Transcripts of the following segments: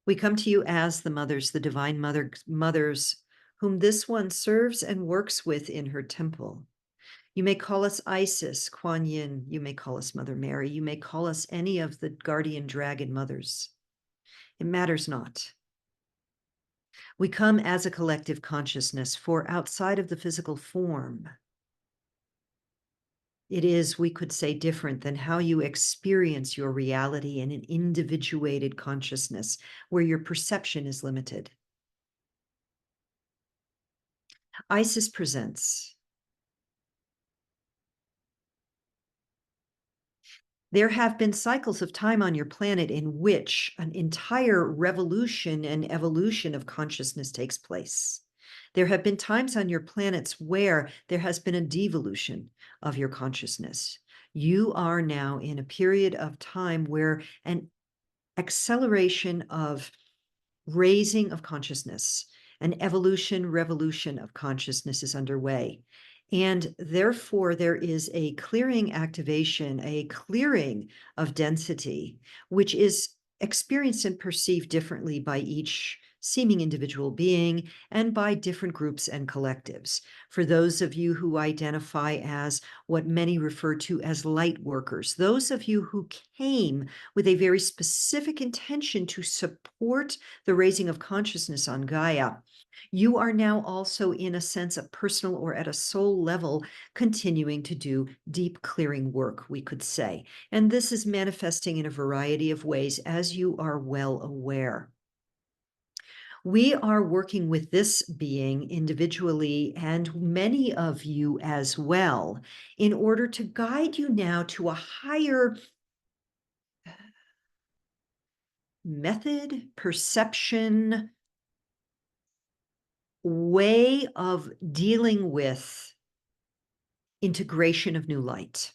We come to you as the mothers, the divine mothers, whom this one serves and works with in her temple. You may call us Isis, Kuan Yin. You may call us Mother Mary. You may call us any of the guardian dragon mothers. It matters not. We come as a collective consciousness, for outside of the physical form, it is, we could say, different than how you experience your reality in an individuated consciousness where your perception is limited. Isis presents. There have been cycles of time on your planet in which an entire revolution and evolution of consciousness takes place. There have been times on your planets where there has been a devolution of your consciousness. You are now in a period of time where an acceleration of raising of consciousness, an evolution, revolution of consciousness is underway. And therefore, there is a clearing activation, a clearing of density, which is experienced and perceived differently by each seeming individual being and by different groups and collectives. For those of you who identify as what many refer to as light workers, those of you who came with a very specific intention to support the raising of consciousness on Gaia, you are now also, in a sense, a personal or at a soul level, continuing to do deep clearing work, we could say. And this is manifesting in a variety of ways, as you are well aware. We are working with this being individually and many of you as well in order to guide you now to a higher method, perception, way of dealing with integration of new light.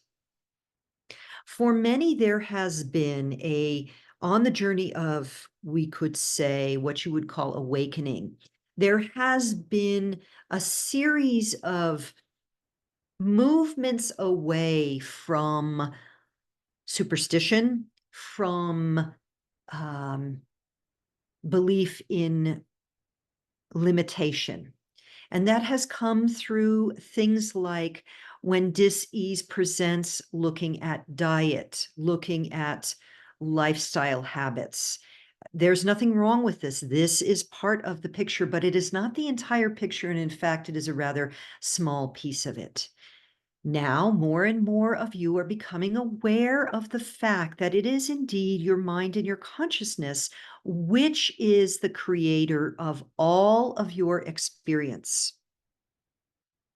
For many, there has been on the journey of, we could say, what you would call awakening. There has been a series of movements away from superstition, from belief in limitation. And that has come through things like when dis-ease presents, looking at diet, looking at lifestyle habits. There's nothing wrong with this. This is part of the picture, but it is not the entire picture. And in fact, it is a rather small piece of it. Now, more and more of you are becoming aware of the fact that it is indeed your mind and your consciousness which is the creator of all of your experience.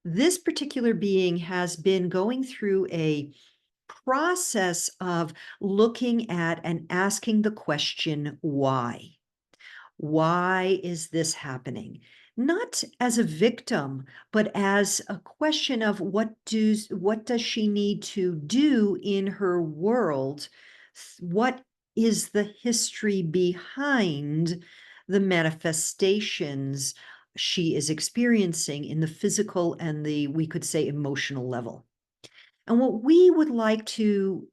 This particular being has been going through a process of looking at and asking the question, why? Why is this happening? Not as a victim, but as a question of what does she need to do in her world? What is the history behind the manifestations she is experiencing in the physical and the, we could say, emotional level? And what we would like to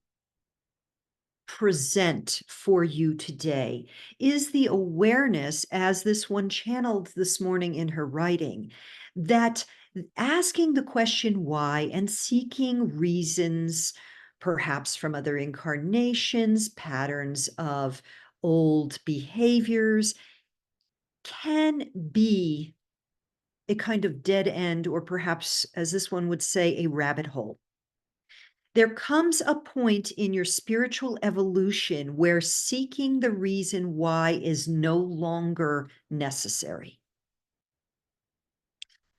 present for you today is the awareness, as this one channeled this morning in her writing, that asking the question why and seeking reasons, perhaps from other incarnations, patterns of old behaviors, can be a kind of dead end, or perhaps, as this one would say, a rabbit hole. There comes a point in your spiritual evolution where seeking the reason why is no longer necessary.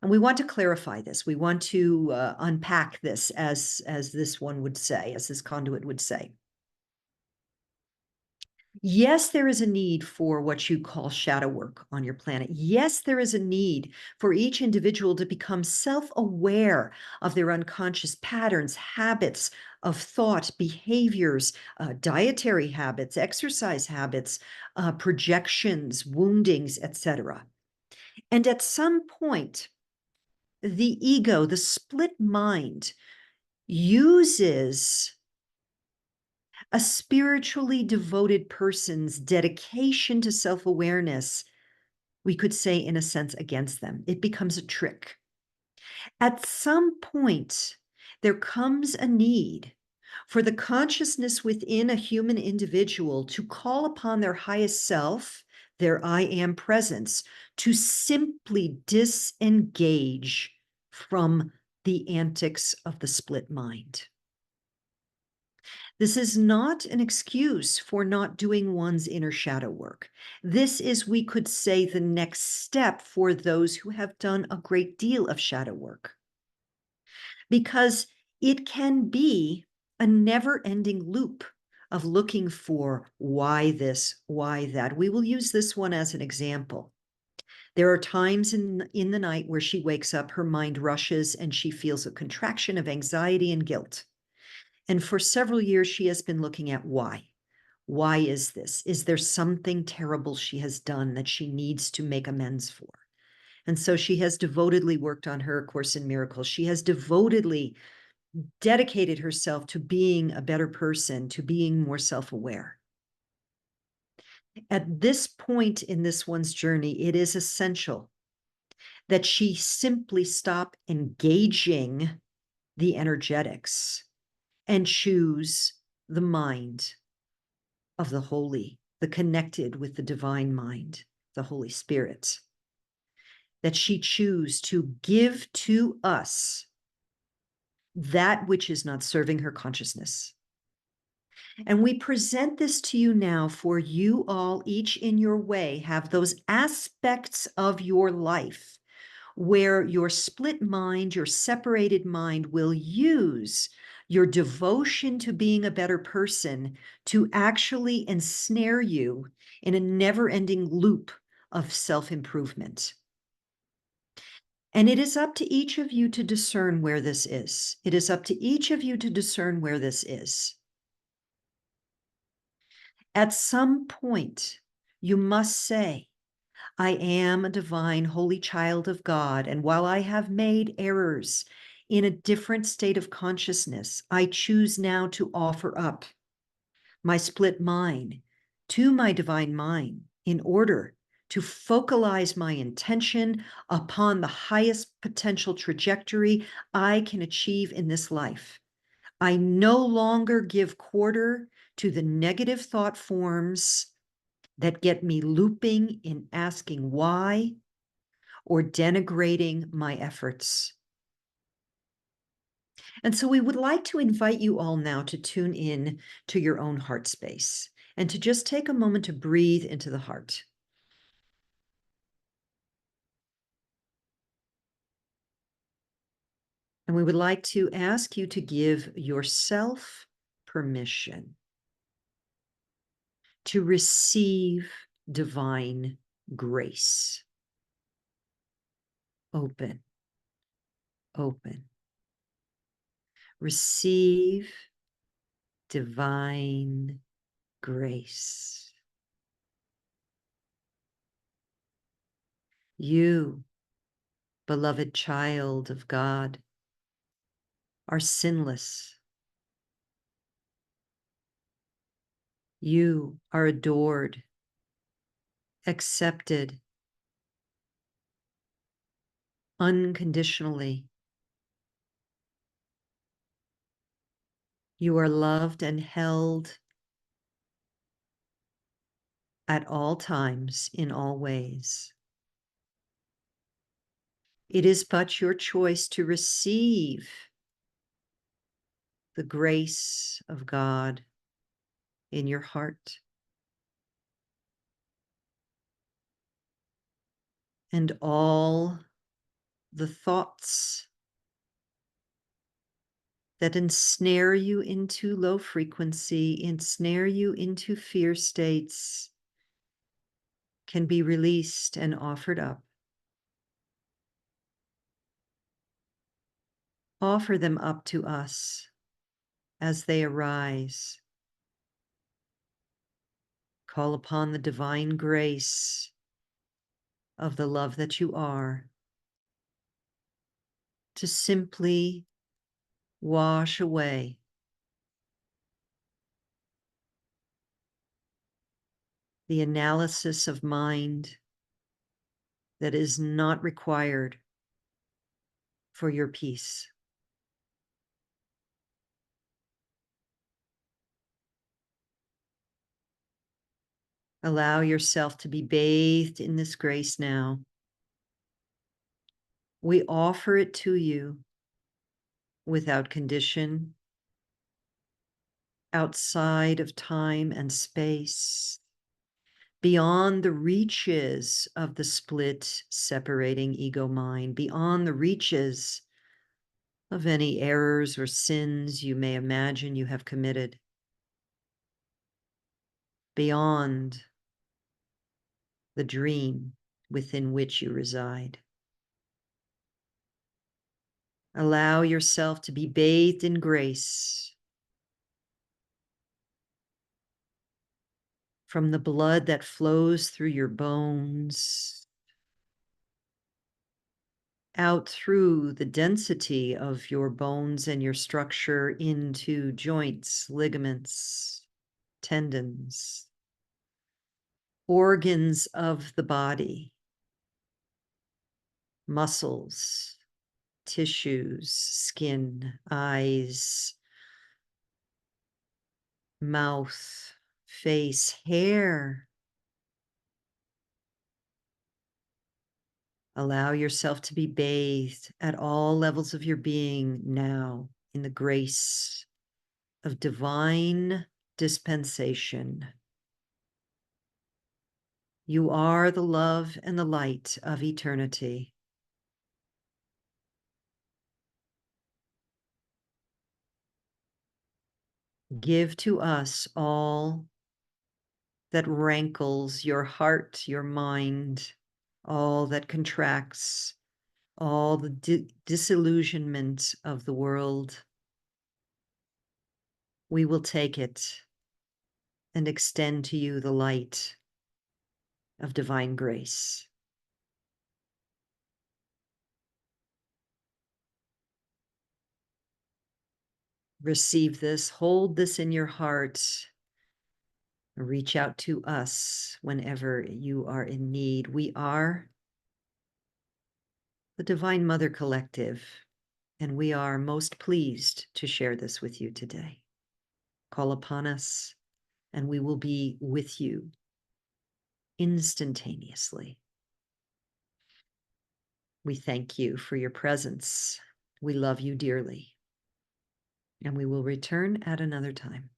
And we want to clarify this. We want to unpack this, as this one would say, as this conduit would say. Yes, there is a need for what you call shadow work on your planet. Yes, there is a need for each individual to become self-aware of their unconscious patterns, habits of thought, behaviors, dietary habits, exercise habits, projections, woundings, etc. And at some point, the ego, the split mind, uses A spiritually devoted person's dedication to self-awareness, we could say, in a sense, against them. It becomes a trick. At some point, there comes a need for the consciousness within a human individual to call upon their highest self, their I am presence, to simply disengage from the antics of the split mind. This is not an excuse for not doing one's inner shadow work. This is, we could say, the next step for those who have done a great deal of shadow work. Because it can be a never-ending loop of looking for why this, why that. We will use this one as an example. There are times in the night where she wakes up, her mind rushes, and she feels a contraction of anxiety and guilt. And for several years, she has been looking at why. Why is this? Is there something terrible she has done that she needs to make amends for? And so she has devotedly worked on her Course in Miracles. She has devotedly dedicated herself to being a better person, to being more self-aware. At this point in this one's journey, it is essential that she simply stop engaging the energetics and choose the mind of the holy, the connected with the divine mind, the Holy Spirit, that she choose to give to us that which is not serving her consciousness. And we present this to you now for you all, each in your way, have those aspects of your life where your split mind, your separated mind will use your devotion to being a better person to actually ensnare you in a never-ending loop of self-improvement. And it is up to each of you to discern where this is. It is up to each of you to discern where this is. At some point, you must say, I am a divine, holy child of God, and while I have made errors in a different state of consciousness, I choose now to offer up my split mind to my divine mind in order to focalize my intention upon the highest potential trajectory I can achieve in this life. I no longer give quarter to the negative thought forms that get me looping in asking why or denigrating my efforts. And so we would like to invite you all now to tune in to your own heart space and to just take a moment to breathe into the heart. And we would like to ask you to give yourself permission to receive divine grace. Open, open. Receive divine grace. You, beloved child of God, are sinless. You are adored, accepted unconditionally. You are loved and held at all times, in all ways. It is but your choice to receive the grace of God in your heart. And all the thoughts that ensnare you into low frequency, ensnare you into fear states, can be released and offered up. Offer them up to us as they arise. Call upon the divine grace of the love that you are to simply wash away the analysis of mind that is not required for your peace. Allow yourself to be bathed in this grace now. We offer it to you without condition, outside of time and space, beyond the reaches of the split separating ego mind, beyond the reaches of any errors or sins you may imagine you have committed, beyond the dream within which you reside. Allow yourself to be bathed in grace from the blood that flows through your bones, out through the density of your bones and your structure into joints, ligaments, tendons, organs of the body, muscles, tissues, skin, eyes, mouth, face, hair. Allow yourself to be bathed at all levels of your being now in the grace of divine dispensation. You are the love and the light of eternity. Give to us all that rankles your heart, your mind, all that contracts, all the disillusionment of the world. We will take it and extend to you the light of divine grace. Receive this, hold this in your heart. Reach out to us whenever you are in need. We are the Divine Mother Collective, and we are most pleased to share this with you today. Call upon us, and we will be with you instantaneously. We thank you for your presence. We love you dearly, and we will return at another time.